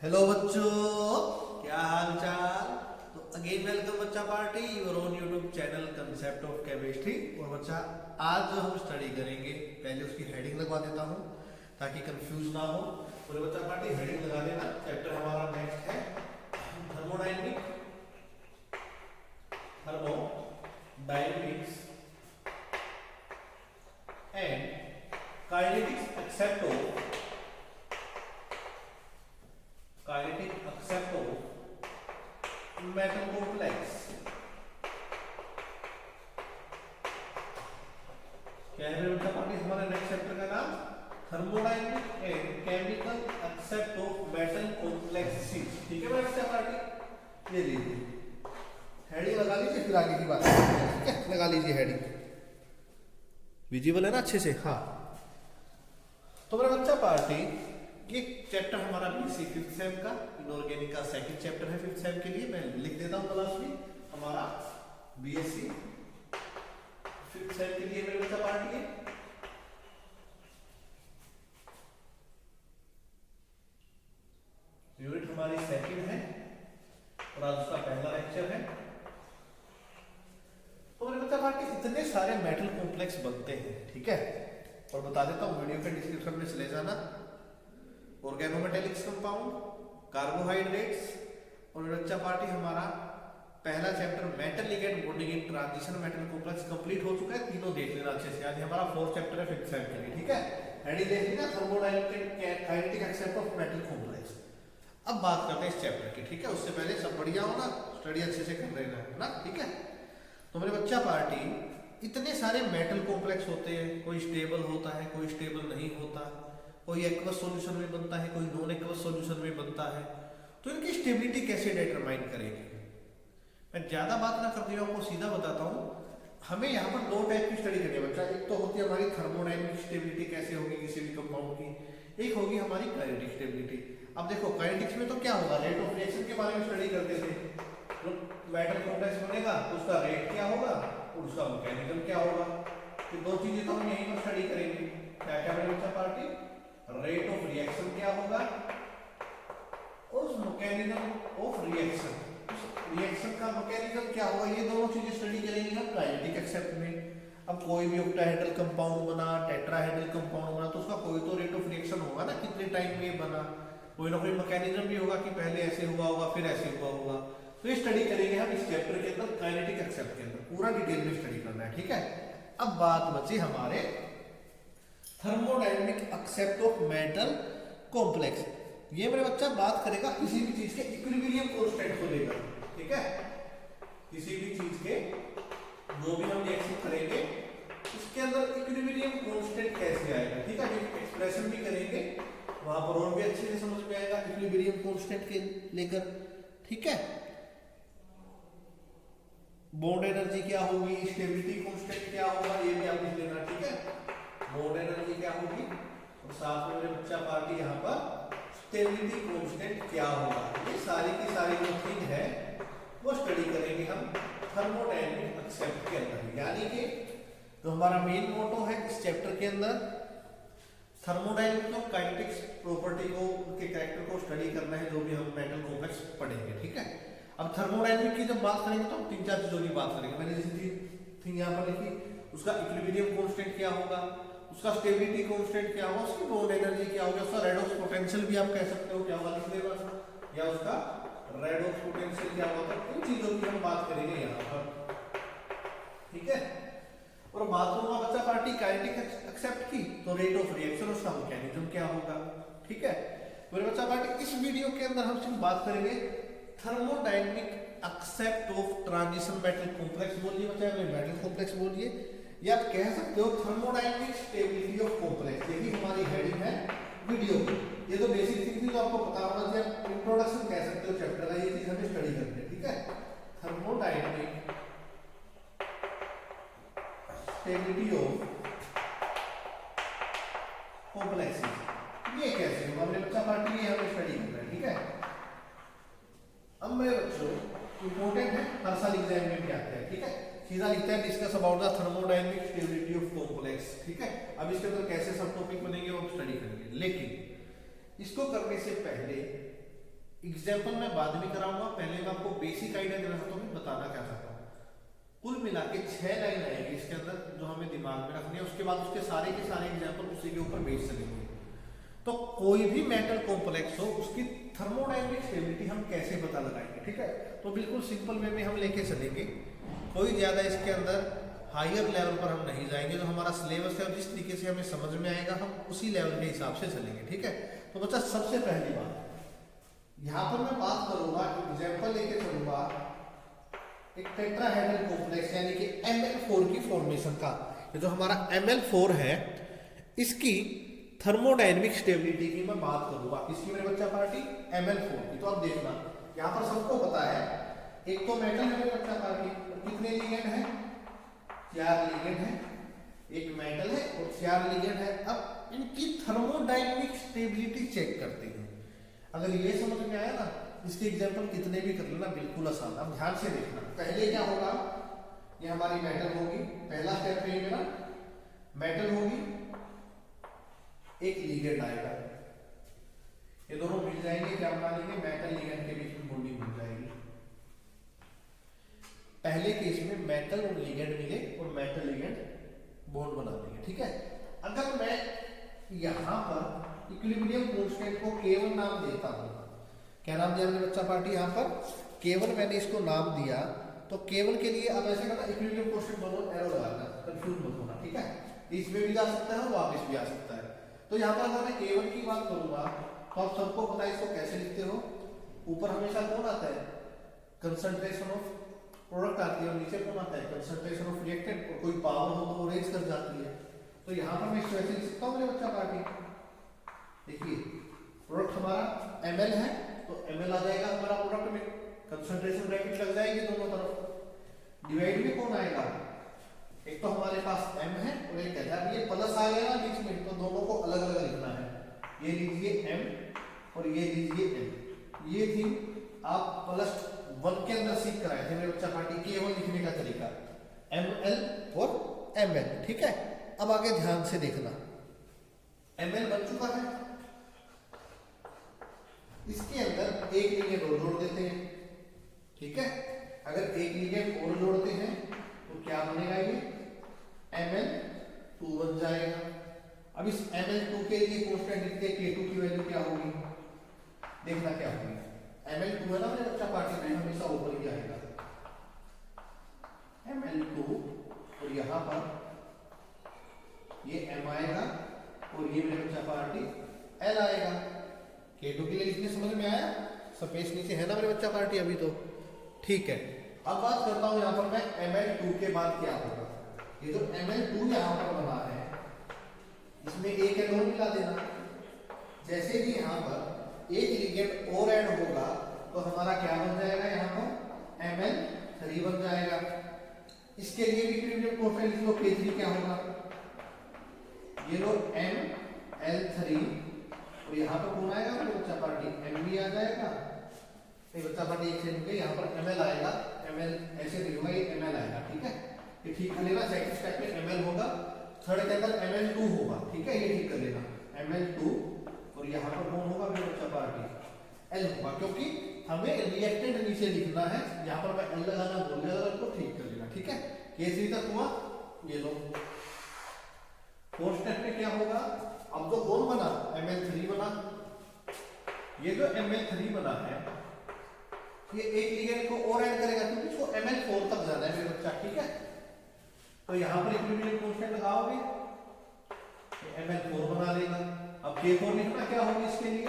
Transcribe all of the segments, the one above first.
Hello बच्चों, क्या हाल चाल। तो अगेन वेलकम बच्चा party your own YouTube channel concept of chemistry. और बच्चा आज जो हम स्टडी करेंगे, पहले उसकी हेडिंग लगवा देता हूँ ताकि कंफ्यूज ना हो। और बच्चा पार्टी हेडिंग लगा देना। चैप्टर हमारा नेक्स्ट है thermodynamics and kinetics except of metal complex. क्या है बेटा पार्टी हमारे नेक्स्ट चैप्टर का नाम thermodynamic and chemical except of metal complexes. ठीक है बेटा पार्टी, ये लीजिए हेडिंग लगा लीजिए, फिर आगे की बात ठीक है। लगा लीजिए हेडिंग, विजिबल है ना अच्छे से। हाँ, तो मेरा बच्चा पार्टी ये चैप्टर हमारा बीएससी 5th सेम का इनऑर्गेनिक का सेकंड चैप्टर है 5th सेम के लिए। मैं लिख देता हूँ क्लास में, हमारा बीएससी 5th सेम के लिए मेरे बच्चा पार्टी है। यूनिट हमारी सेकंड है और आज उसका पहला लेक्चर है। तो मेरे बच्चा पार्टी इतने सारे मेटल कॉम्प्लेक्स बनते हैं, ठीक है। और बता देता हूँ, वीडियो के डिस्क्रिप्शन में चले जाना। ऑर्गेनोमेटेलिक्स कंपाउंड, कार्बोहाइड्रेट्स और बच्चा पार्टी हमारा पहला chapter metal ligand bonding in transition metal complex complete हो चुका है। तीनों देख लेना अच्छे से। आज हमारा 4th चैप्टर है 5th सेम के लिए, ठीक है। हेडिंग देख लेना thermodynamic and kinetic except of metal complex. अब बात करते हैं इस चैप्टर की, ठीक है। उससे पहले सब बढ़िया हो ना, स्टडी अच्छे से कर रहे हैं ना, ठीक है। तो मेरे बच्चा पार्टी इतने सारे मेटल कॉम्प्लेक्स होते हैं, कोई स्टेबल होता है, कोई स्टेबल नहीं होता, कोई एक्वस सॉल्यूशन में बनता है, कोई नॉन एक्वस सॉल्यूशन में बनता है। तो इनकी स्टेबिलिटी कैसे डिटरमाइन करेंगे। मैं ज्यादा बात ना करती हूँ, आपको सीधा बताता हूँ। हमें यहाँ पर दो टाइप की स्टडी करनी है बच्चा। एक तो होती है हमारी थर्मोडायनेमिक स्टेबिलिटी, कैसे होगी किसी भी कंपाउंड की। एक होगी हमारी काइनेटिक स्टेबिलिटी। अब देखो काइनेटिक्स में तो क्या होगा, रेट ऑफ रिएक्शन के बारे में स्टडी करते थे। तो मेटल कॉम्प्लेक्स बनेगा तो उसका रेट क्या होगा और उसका मैकेनिज्म क्या होगा। तो दो चीजें तो हम यहीं पर स्टडी करेंगे। क्या क्या मेरे बच्चा पार्टी, रेट ऑफ रिएक्शन क्या होगा और उस मैकेनिज्म ऑफ रिएक्शन, रिएक्शन का मैकेनिज्म क्या होगा। ये दोनों चीजें स्टडी करेंगे हम काइनेटिक एक्सेप्ट में। अब कोई भी ऑक्टाहेड्रल कंपाउंड बना, टेट्राहेड्रल कंपाउंड बना, तो उसका कोई तो रेट ऑफ रिएक्शन होगा ना, कितने टाइम में बना। कोई ना कोई मैकेनिज्म भी होगा कि पहले ऐसे हुआ होगा फिर ऐसे हुआ होगा। तो ये स्टडी करेंगे हम इस चैप्टर के अंदर, काइनेटिक एक्सेप्ट के अंदर पूरा डिटेल में स्टडी करना है, ठीक है। अब बात बची हमारे thermodynamic except of metal complex. ये मेरे बच्चा बात करेगा किसी भी चीज के इक्विलिब्रियम कांस्टेंट को लेकर, ठीक है। किसी भी चीज के जो भी हम रिएक्शन करेंगे उसके अंदर इक्विलिब्रियम कांस्टेंट कैसे आएगा, ठीक है। एक्सप्रेशन भी करेंगे वहां पर और भी अच्छे से समझ में आएगा इक्विलिब्रियम कांस्टेंट के लेकर, ठीक है। बॉन्ड एनर्जी क्या होगी, स्टेबिलिटी कांस्टेंट क्या होगा, ये भी आप लिख लेना, ठीक है। बॉन्ड एनर्जी क्या होगी और साथ में मेरे बच्चा पार्टी यहाँ पर स्टेबिलिटी कांस्टेंट क्या होगा। ये सारी की सारी जो चीज है वो स्टडी करेंगे हम थर्मोडायनेमिक एक्सेप्ट के अंदर। यानी कि जो हमारा मेन मोटो है इस चैप्टर के अंदर, थर्मोडायनेमिक और काइनेटिक्स प्रॉपर्टी को, उनके कैरेक्टर को स्टडी करना है, जो भी हम मेटल कॉम्प्लेक्स पढ़ेंगे, ठीक है। अब थर्मोडायनेमिक की जब बात करेंगे तो हम 3-4 चीजों की बात करेंगे। मैंने जैसे थी यहाँ पर लिखी, उसका इक्विलिब्रियम कांस्टेंट क्या होगा, उसका स्टेबिलिटी कांस्टेंट क्या होगा, उसकी बॉन्ड एनर्जी क्या होगा, उसका रेडॉक्स पोटेंशियल भी आप कह सकते हो क्या होगा, लिख देगा, या उसका रेडॉक्स पोटेंशियल क्या होगा। तो इन चीजों की हम बात करेंगे यहाँ पर, ठीक है। और बात करूंगा बच्चा पार्टी काइनेटिक एक्सेप्ट की, तो रेट ऑफ रिएक्शन उसका मैकेनिज्म क्या होगा, ठीक है। मेरे बच्चा पार्टी इस वीडियो के अंदर हम सिर्फ बात करेंगे thermodynamic except of transition metal complex. बोलिए बच्चा, मेटल कॉम्प्लेक्स बोलिए, या आप कह सकते हो थर्मोडायनेमिक स्टेबिलिटी ऑफ कॉम्प्लेक्स। यही हमारी हेडिंग है वीडियो की। ये तो बेसिक थिंग थी, तो आपको पता होना चाहिए। इंट्रोडक्शन कह सकते हो चैप्टर का, ये चीज हमें स्टडी करनी है, ठीक है। थर्मोडायनेमिक स्टेबिलिटी ऑफ कॉम्प्लेक्सेस, ये कैसे होगा मेरे बच्चा पार्टी, ये हमें स्टडी करना है, ठीक है। अब मेरे बच्चों इंपॉर्टेंट है, हर साल एग्जाम में भी आता है, ठीक है। सीधा लिखता है discuss about the thermodynamic stability of complex, ठीक है। अब इसके अंदर कैसे सब टॉपिक बनेंगे वो स्टडी करेंगे, लेकिन इसको करने से पहले एग्जाम्पल मैं बाद में कराऊंगा, पहले मैं आपको बेसिक आइडिया देना चाहता हूँ, बताना क्या चाहता हूँ। कुल मिला के 6 लाइन आएगी इसके अंदर जो हमें दिमाग में रखनी है, उसके बाद उसके सारे के सारे एग्जाम्पल उसी के ऊपर बेस चलेंगे। तो कोई भी मेटल कॉम्प्लेक्स हो उसकी थर्मोडायनेमिक स्टेबिलिटी हम कैसे पता लगाएंगे, ठीक है। तो बिल्कुल सिंपल वे में हम लेके चलेंगे, कोई ज्यादा इसके अंदर हायर लेवल पर हम नहीं जाएंगे। जो हमारा सिलेबस है और जिस तरीके से हमें समझ में आएगा हम उसी लेवल के हिसाब से चलेंगे, ठीक है। तो बच्चा सबसे पहली बात यहाँ पर मैं बात करूंगा, एग्जाम्पल लेके चलूंगा एक टेट्राहेड्रल कॉम्प्लेक्स यानी कि Ml4 की फॉर्मेशन का। ये जो हमारा Ml4 है इसकी थर्मोडायनेमिक स्टेबिलिटी की मैं बात करूंगा। किसकी मेरे बच्चा पार्टी? Ml4 की। तो अब देखना यहाँ पर सबको पता है, एक तो मेटल है मेरे बच्चा पार्टी, कितने लिगेंड है? 4 लिगेंड है, एक मेटल है और 4 लिगेंड है। अब इनकी थर्मोडायनेमिक स्टेबिलिटी चेक करते हैं। अगर ये समझ में आया ना, इसके एग्जांपल कितने भी कर लेना, बिल्कुल आसान। अब ध्यान से देखना, पहले क्या होगा, ये हमारी मेटल होगी, पहला स्टेप है मेरा मेटल होगी, एक लिगेंड आएगा, ये दोनों मिल जाएंगे, क्या बना लेंगे? मेटल लिगेंड के बीच में बॉन्डिंग मिल जाएगी। पहले केस में मेटल और लिगेंड मिले और मेटल लिगेंड बॉन्ड बना देंगे, ठीक है। अगर मैं यहां पर इक्विलिब्रियम कांस्टेंट को K1 नाम देता हूं, क्या नाम दिया मैंने बच्चा पार्टी? यहाँ पर K1 मैंने इसको नाम दिया, तो K1 के लिए अब ऐसे करना, इक्विलिब्रियम कांस्टेंट दोनों एरो लगाना, कंफ्यूज मत होना, ठीक है। इसमें भी जा सकता है और वापस भी आ सकता है। तो यहाँ पर अगर मैं K1 की बात करूंगा तो आप सबको पता है इसको कैसे लिखते हो, ऊपर हमेशा कौन आता है? कंसंट्रेशन ऑफ प्रोडक्ट आती है और नीचे कौन आता है? Concentration of reactant. और कोई पावर हो तो वो रेज कर जाती है। तो यहाँ पर मैं इसको ऐसे लिख सकता हूँ मेरे बच्चा पार्टी, देखिए प्रोडक्ट हमारा Ml है तो Ml आ जाएगा हमारा प्रोडक्ट में, कंसंट्रेशन ब्रैकेट लग जाएगी दोनों तरफ। डिवाइड में कौन आएगा? एक तो हमारे पास M है और एक है, अब ये प्लस आ गया ना बीच में, तो दोनों को अलग अलग लिखना है। ये लीजिए M और ये लीजिए M। ये थी आप +1 के अंदर सीख कराए थे मेरे बच्चा पार्टी, K1 लिखने का तरीका, Ml और Ml, ठीक है। अब आगे ध्यान से देखना, Ml बन चुका है, इसके अंदर एक लिगेंड और जोड़ देते हैं, ठीक है। अगर एक लिगेंड और जोड़ते हैं तो क्या बनेगा? ये Ml2 बन जाएगा। अब इस Ml2 के लिए कांस्टेंट लिखते हैं, K2 की वैल्यू क्या होगी? देखना क्या होगी, Ml2 है ना मेरे बच्चा पार्टी में, हमेशा ऊपर ही आएगा Ml2, और यहाँ पर ये M आएगा और ये मेरे बच्चा पार्टी L आएगा। K2 के लिए लिखने समझ में आया? स्पेस नीचे है ना मेरे बच्चा पार्टी अभी तो, ठीक है। अब बात करता हूं यहाँ पर मैं Ml2 के बाद क्या होगा। ये जो Ml2 यहाँ पर बना है इसमें एक एटम मिला देना। जैसे ही यहाँ पर एक लिगेंड और ऐड होगा तो हमारा क्या बन जाएगा? यहाँ पर Ml3 बन जाएगा। इसके लिए भी इक्विलिब्रियम कांस्टेंट लिख लो, K3 क्या होगा? ये लो Ml3 और यहाँ पर कौन आएगा मेरे बच्चा पार्टी? Mb आ जाएगा। एक बच्चा पार्टी एक सेकंड पे, यहाँ पर Ml आएगा, Ml ऐसे नहीं होगा, ये Ml आएगा, ठीक है। ये ठीक कर लेना, सेकंड स्टेप में Ml होगा, थर्ड के अंदर Ml2 होगा, ठीक है। ये ठीक कर लेना Ml2, और यहाँ पर कौन होगा मेरे बच्चा पार्टी? L होगा, क्योंकि हमें रिएक्टेंट नीचे लिखना है। यहाँ पर मैं L लगाना भूल गया, तो ठीक कर लेना, ठीक है। K3 तक हुआ, ये लो। फोर्थ स्टेप में क्या होगा? अब जो कौन बना? Ml3 बना। ये जो Ml3 बना है ये एक लिगेंड को और ऐड करेगा, क्योंकि इसको Ml4 तक जाना है मेरे बच्चा, ठीक है। तो यहाँ पर इक्विलिब्रियम कांस्टेंट लगाओगे, Ml4 बना लेगा। अब K4 लिखना क्या होगा इसके लिए?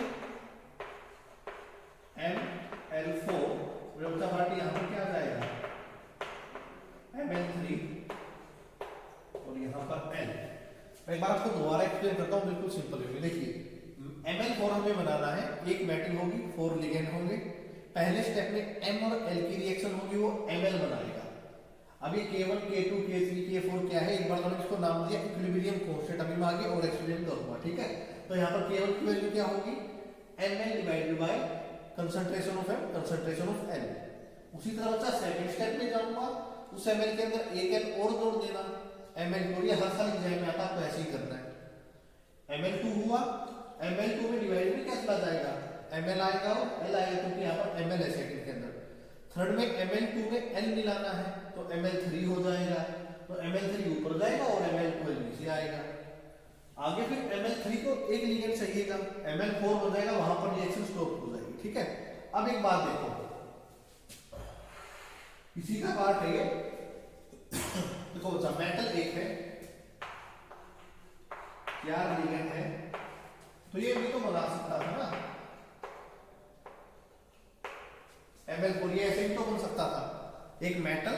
Ml4, मेरे बच्चा पार्टी यहाँ पर क्या आ जाएगा? Ml3 और यहाँ पर L। मैं एक बार आपको दोबारा एक्सप्लेन करता हूँ बिल्कुल सिंपल वे में। देखिए Ml4 हमें बनाना है, एक मेटल होगी, 4 लिगेंड होंगे। पहले स्टेप में M और L की रिएक्शन होगी, वो Ml बनाएगा। अब ये K1, K2, K3, K4 क्या है? एक बार मैंने इसको नाम दिया इक्विलिब्रियम कांस्टेंट, अभी मैं आगे और एक्सप्लेन करूंगा, ठीक है। तो यहाँ पर K1 की वैल्यू क्या होगी? Ml divided by concentration of M, concentration of L। उसी तरह बच्चा सेकंड स्टेप में जाऊंगा, उस Ml के अंदर एक L और जोड़ देना, Ml2। ये हर साल एग्जाम में आता है, आपको ऐसे ही करना है। Ml2 हुआ, Ml2 में डिवाइड में क्या चला जाएगा? ml आएगा और l आएगा, क्योंकि यहाँ पर ml है सेकंड के अंदर। थर्ड में ml2 में l मिलाना है तो ml3 हो जाएगा, तो ml3 ऊपर जाएगा और ml12 नीचे आएगा। आगे फिर ml3 को एक लिगेंड चाहिएगा, ml4 हो जाएगा, वहां पर रिएक्शन स्टॉप हो जाएगी। ठीक है, अब एक बात देखो, इसी का पार्ट है ये। देखो बच्चा, मेटल एक है, 4 लिगेंड है, तो ये भी तो बना सकता था ना ml4, ये ऐसे ही तो बन सकता था, एक मेटल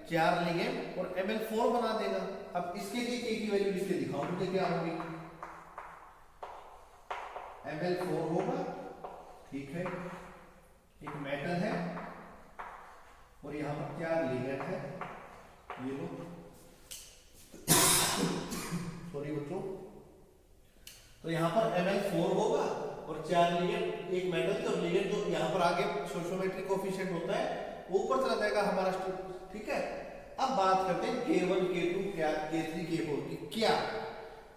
4 लिगेंड और ml4 बना देगा। अब इसके लिए k की वैल्यू लिख के दिखाओ मुझे, क्या होगी? ml4 होगा, ठीक है, एक मेटल है और यहाँ पर 4 लिगेंड है, ये लो सॉरी बच्चों, तो यहाँ पर ml4 होगा और 4 लिगेंड, एक मेटल तो लिगेंड जो यहाँ पर आगे स्टोइचोमेट्रिक कोएफिशिएंट होता है ऊपर चला जाएगा हमारा। ठीक है, अब बात करते हैं K1 K2 K3 K4 की। क्या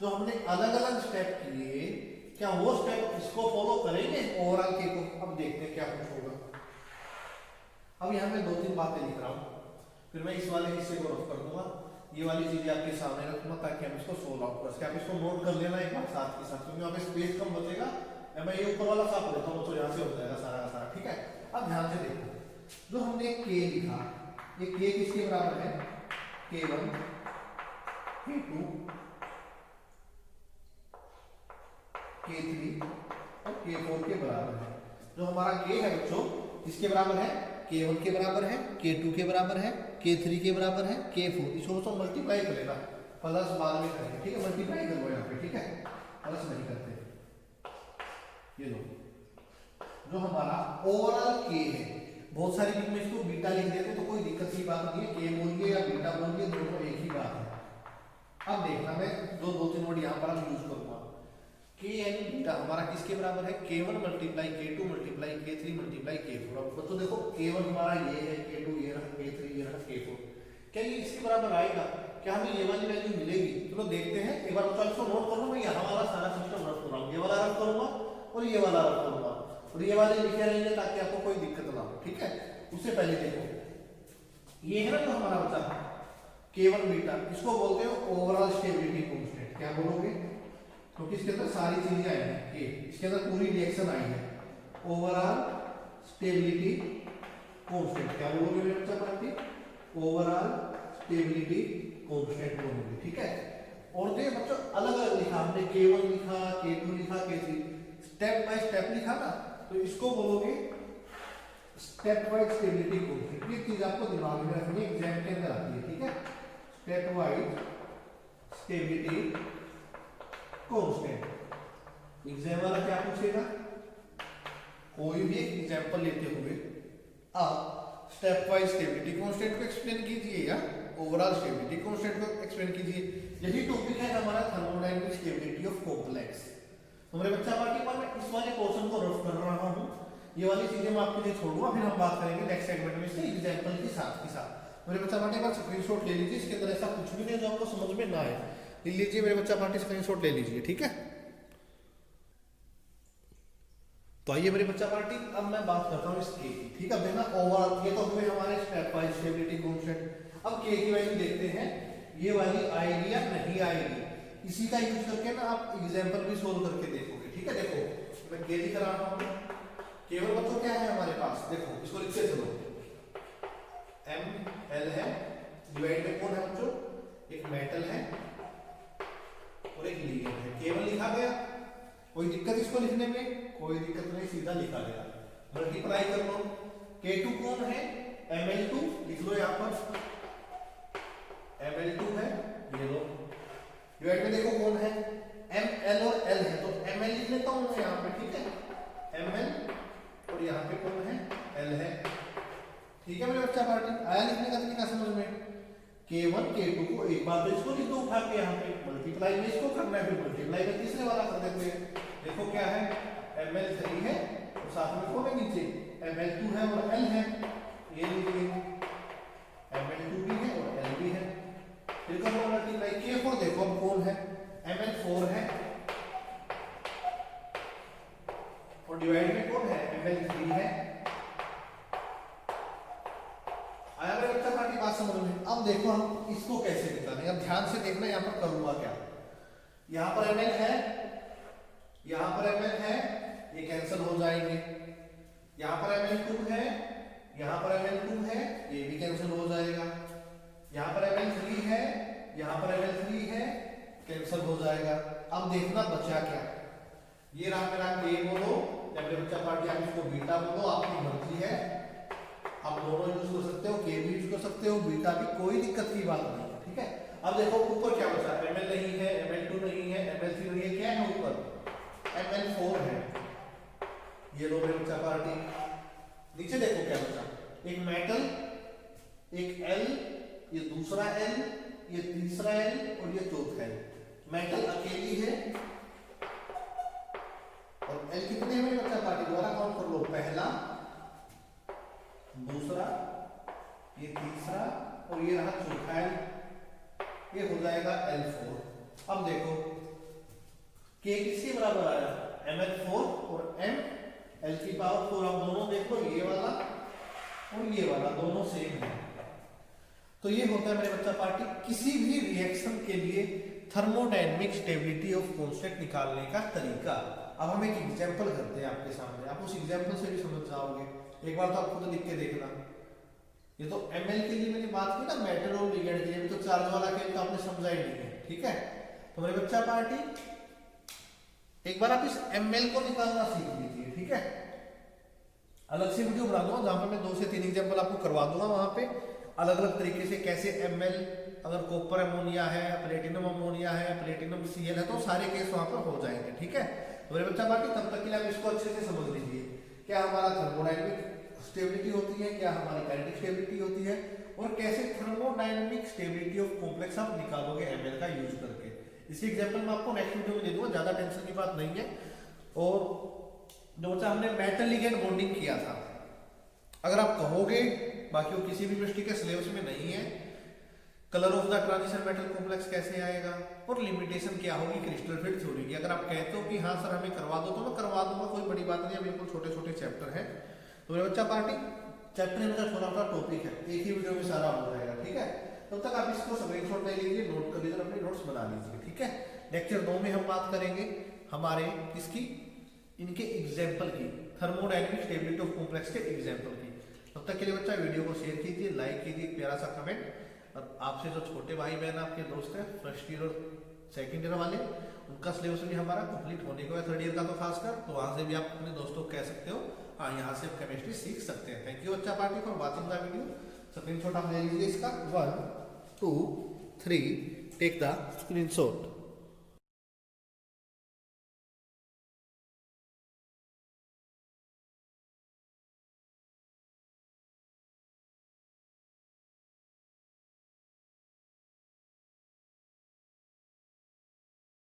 जो हमने अलग अलग स्टेप किए, क्या वो स्टेप इसको फॉलो करेंगे ओवरऑल के को? अब देखते हैं क्या कुछ होगा। अब यहाँ पे 2-3 बातें लिख रहा हूँ, फिर मैं इस वाले हिस्से को रफ कर दूंगा, ये वाली चीजें आपके सामने रखूंगा ताकि हम इसको सोल्व आउट कर सके। आप इसको नोट कर लेना एक बार साथ के साथ, क्योंकि यहाँ पे स्पेस कम बचेगा। मैं ये ऊपर वाला साफ लेता हूँ तो यहाँ से हो जाएगा सारा का सारा। ठीक है, अब ध्यान से देखो, जो हमने K लिखा, ये K किसके बराबर है? K1 K2 K3 और K4 के बराबर है। जो हमारा K है बच्चों, किसके बराबर है? K1 के बराबर है, K2 के बराबर है, K3 के बराबर है, K4। इसको तो मल्टीप्लाई कर लेना, प्लस बाद में करेंगे। ठीक है, मल्टीप्लाई करो यहाँ पे। ठीक है, प्लस नहीं करते। ये लो, जो हमारा ओवरऑल K है, बहुत सारी बुक में इसको बीटा लिख देते तो कोई दिक्कत की बात नहीं है, K बोलिए या बीटा बोलिए, दोनों एक ही बात है। अब देखना, मैं जो 2-3 वर्ड यहाँ पर यूज करूंगा। K यानी बीटा हमारा किसके बराबर है? K1 multiply K2 multiply K3 multiply K4। अब बच्चों देखो, K1 हमारा ये है, K2 ये रहा, K3 ये रहा, K4, क्या ये इसके बराबर आएगा? क्या हमें ये वाली वैल्यू मिलेगी? चलो देखते हैं एक बार। बच्चों इसको नोट कर लो, मैं यहाँ वाला सारा सिस्टम रख रहा हूँ, ये वाला रख करूंगा और ये वाला रख करूंगा, और ये वाले लिखे रहेंगे ताकि आपको कोई दिक्कत ना हो। ठीक है, उससे पहले देखो, ये है ना जो हमारा बचा K1 बीटा, इसको बोलते हैं ओवरऑल स्टेबिलिटी कांस्टेंट। क्या बोलोगे? क्योंकि इसके अंदर सारी चीजें आई हैं, इसके अंदर पूरी रिएक्शन आई है। ओवरऑल स्टेबिलिटी कांस्टेंट क्या बोलोगे मेरे बच्चा? पार्टी ओवरऑल स्टेबिलिटी कांस्टेंट बोलोगे। ठीक है, और देखिए बच्चों, अलग अलग लिखा हमने, K1 लिखा, K2 लिखा, K3, स्टेप बाय स्टेप लिखा ना, तो इसको बोलोगे स्टेप वाइज स्टेबिलिटी कांस्टेंट। ये चीज आपको दिमाग में रखनी है, एग्जाम के अंदर आती है। ठीक है, step wise stability constant. Exam वाला क्या पूछेगा? कोई भी एक एग्जांपल लेते हुए आप स्टेप वाइज स्टेबिलिटी कांस्टेंट को एक्सप्लेन कीजिए या ओवरऑल स्टेबिलिटी कांस्टेंट को एक्सप्लेन कीजिए। यही टॉपिक है हमारा थर्मोडायनामिक स्टेबिलिटी ऑफ कॉम्प्लेक्स। हमारे बच्चा पार्टी पर मैं इस वाले पोर्शन को रफ कर रहा हूं, ये वाली चीजें मैं आपके लिए छोड़ूंगा, फिर हम बात करेंगे नेक्स्ट सेगमेंट में इसके एग्जांपल के साथ। मेरे बच्चा पार्टी पर स्क्रीनशॉट ले लीजिए, इसके अंदर ऐसा कुछ भी नहीं जो आपको समझ में ना आए, ले लीजिए मेरे बच्चा पार्टी, स्क्रीनशॉट ले लीजिए। ठीक है, तो आइए मेरे बच्चा पार्टी, अब मैं बात करता हूँ इसकी। ठीक है, देखना ओवरऑल ये तो हुए हमारे स्टेप वाइज स्टेबिलिटी कांस्टेंट। अब K की वैल्यू देखते हैं, ये वाली आएगी या नहीं आएगी, इसी का यूज करके ना आप एग्जांपल भी सोल्व करके देखोगे। ठीक है, देखो मैं K लिख रहा हूँ, केवल बच्चों क्या है हमारे पास, देखो इसको लिखते चलो, ML है, डिवाइड में कौन है बच्चों? एक मेटल है और एक लिगेंड है। केवल लिखा गया, कोई दिक्कत इसको लिखने में? कोई दिक्कत नहीं, सीधा लिखा गया। मल्टीप्लाई कर लो, K2 कौन है? Ml2, लिख लो यहाँ पर, Ml2 है, ये लो। डिवाइड में देखो कौन है? Ml और L है, तो Ml लिख लेता हूँ मैं यहाँ पे। ठीक है, Ml और यहाँ पे कौन है? L है। ठीक है मेरे बच्चा पार्टी, आया लिखने का तरीका समझ में? K1 K2 को एक बार तो इसको लिख दो उठा के, यहाँ पे मल्टीप्लाई में इसको करना है, फिर मल्टीप्लाई में तीसरे वाला कर देते हैं। देखो क्या है, Ml3 है और साथ में कौन है नीचे? Ml2 है और L है, ये लीजिए Ml2 भी है और L भी है। फिर करो मल्टीप्लाई, K4 देखो अब कौन है? Ml4 है और और डिवाइड में कौन है, ml3 है। आया मेरे बच्चा पार्टी बात समझ में। अब देखो हम इसको कैसे निकालेंगे, अब ध्यान से देखना यहाँ पर करूंगा क्या। यहाँ पर ml है, यहाँ पर ml है, ये कैंसिल हो जाएंगे। यहाँ पर ml2 है, यहाँ पर ml2 है, ये भी कैंसिल हो जाएगा। यहाँ पर ml3 है, यहाँ पर ml3 है, कैंसिल हो जाएगा। अब देखना बचा क्या, ये रहा मेरा K बोलो या मेरे बच्चा पार्टी आप इसको बीटा बोलो, आपकी मर्जी है। आप दोनों यूज कर सकते हो, K भी यूज कर सकते हो, बीटा भी, कोई दिक्कत की बात नहीं है, ठीक है। अब देखो ऊपर क्या बचा, ml नहीं है, ml2 नहीं है, ml3 नहीं है, क्या है ऊपर, ml4 है। ये लो मेरे बच्चा पार्टी। नीचे देखो क्या बचा, एक मेटल, एक L, ये दूसरा L, ये तीसरा L और ये चौथा L। मेटल अकेली है और L कितने हैं मेरे बच्चा पार्टी, दोबारा काउंट कर लो, पहला, दूसरा, ये तीसरा और ये रहा चौथा L, ये हो जाएगा L4। अब देखो K किसके बराबर आया, ml4 और m L की पावर 4। अब दोनों देख लो, ये वाला और ये वाला दोनों सेम है। तो ये होता है मेरे बच्चा पार्टी किसी भी रिएक्शन के लिए थर्मोडायनेमिक स्टेबिलिटी ऑफ कांस्टेंट निकालने का तरीका। अब हम एक एग्जांपल करते हैं आपके सामने, आप उस एग्जांपल से भी समझ जाओगे। एक बार तो आप खुद लिख के देखना। ये तो ml के लिए मैंने बात की ना, मेटल और लिगेंड के लिए, तो चार्ज वाला खेल तो आपने समझा ही नहीं है, ठीक है। तो मेरे बच्चा पार्टी एक बार आप इस ml को निकालना सीख लीजिए, ठीक है। अलग से वीडियो बना दूंगा जहां पर मैं 2 से 3 एग्जांपल आपको करवा दूंगा, वहां पे अलग अलग तरीके से कैसे ml, अगर कॉपर अमोनिया है, प्लेटिनम अमोनिया है, प्लेटिनम Cl है, तो सारे केस वहां पर हो जाएंगे, ठीक है। तो मेरे बच्चा बाकी तब तक के लिए आप इसको अच्छे से समझ लीजिए, क्या हमारा थर्मोडायनेमिक स्टेबिलिटी होती है, क्या हमारी काइनेटिक स्टेबिलिटी होती है, और कैसे थर्मोडायनेमिक स्टेबिलिटी ऑफ कॉम्प्लेक्स आप निकालोगे ml का यूज करके। इसी एग्जांपल मैं आपको नेक्स्ट वीडियो में दे दूंगा, ज्यादा टेंशन की बात नहीं है। और जो बच्चा हमने मेटल लिगेंड बॉन्डिंग किया था, अगर आप कहोगे, बाकी वो किसी भी यूनिवर्सिटी के सिलेबस में नहीं है, colour of the transition metal complex कैसे आएगा और लिमिटेशन क्या होगी क्रिस्टल फिट थ्योरी की। अगर आप कहते हो कि हाँ सर हमें करवा दो, तो मैं करवा दूंगा, कोई बड़ी बात नहीं है, बिल्कुल छोटे छोटे चैप्टर है। तो मेरे बच्चा पार्टी चैप्टर में छोटा छोटा टॉपिक है, एक ही वीडियो में सारा हो जाएगा, ठीक है। तब तक आप इसको स्क्रीनशॉट ले लीजिए, नोट कर लीजिए, अपने नोट्स बना लीजिए, ठीक है। लेक्चर 2 में हम बात करेंगे हमारे इसकी, इनके एग्जाम्पल की, थर्मोडायनेमिक स्टेबिलिटी ऑफ कॉम्प्लेक्स के एग्जाम्पल की। तब तक के लिए बच्चा वीडियो को शेयर कीजिए, लाइक कीजिए, प्यारा सा कमेंट। और आपसे जो छोटे भाई बहन आपके दोस्त हैं, फर्स्ट ईयर और सेकंड ईयर वाले, उनका सिलेबस भी हमारा कंप्लीट होने को है, थर्ड ईयर का तो खासकर, तो वहां से भी आप अपने दोस्तों को कह सकते हो, हाँ यहाँ से आप केमिस्ट्री सीख सकते हैं। थैंक यू बच्चा party for watching the video. Screenshot आप ले लीजिए इसका, 1 2 3, टेक द स्क्रीनशॉट।